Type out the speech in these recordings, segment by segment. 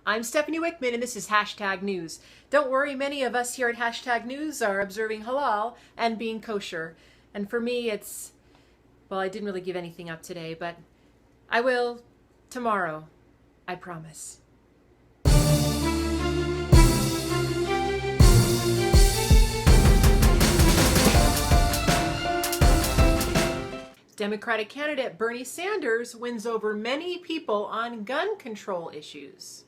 I'm Stephanie Wickman, and this is Hashtag News. Don't worry, many of us here at Hashtag News are observing halal and being kosher. And for me, well, I didn't really give anything up today, but I will tomorrow, I promise. Democratic candidate Bernie Sanders wins over many people on gun control issues.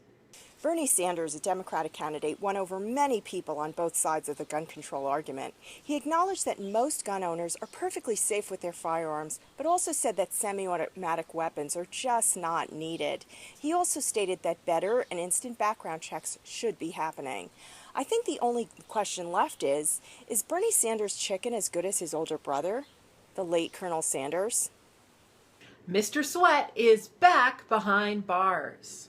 Bernie Sanders, a Democratic candidate, won over many people on both sides of the gun control argument. He acknowledged that most gun owners are perfectly safe with their firearms, but also said that semi-automatic weapons are just not needed. He also stated that better and instant background checks should be happening. I think the only question left is Bernie Sanders' chicken as good as his older brother, the late Colonel Sanders? Mr. Sweat is back behind bars.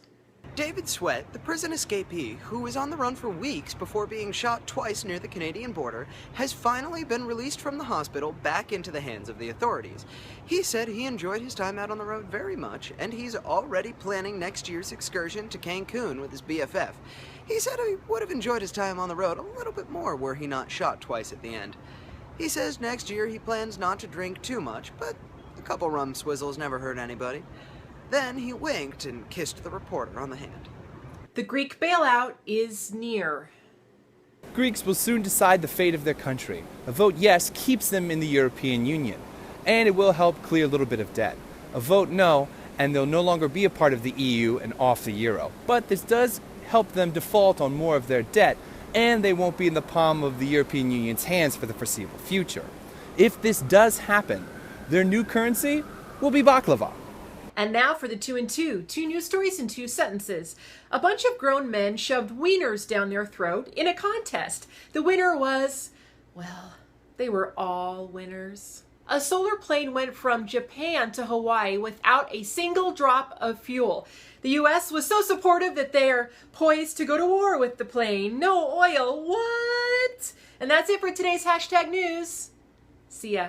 David Sweat, the prison escapee who was on the run for weeks before being shot twice near the Canadian border, has finally been released from the hospital back into the hands of the authorities. He said he enjoyed his time out on the road very much, and he's already planning next year's excursion to Cancun with his BFF. He said he would have enjoyed his time on the road a little bit more were he not shot twice at the end. He says next year he plans not to drink too much, but a couple rum swizzles never hurt anybody. Then he winked and kissed the reporter on the hand. The Greek bailout is near. Greeks will soon decide the fate of their country. A vote yes keeps them in the European Union, and it will help clear a little bit of debt. A vote no, and they'll no longer be a part of the EU and off the euro. But this does help them default on more of their debt, and they won't be in the palm of the European Union's hands for the foreseeable future. If this does happen, their new currency will be baklava. And now for the 2 and 2. 2 news stories in 2 sentences. A bunch of grown men shoved wieners down their throat in a contest. The winner was, well, they were all winners. A solar plane went from Japan to Hawaii without a single drop of fuel. The U.S. was so supportive that they're poised to go to war with the plane. No oil, what? And that's it for today's Hashtag News. See ya.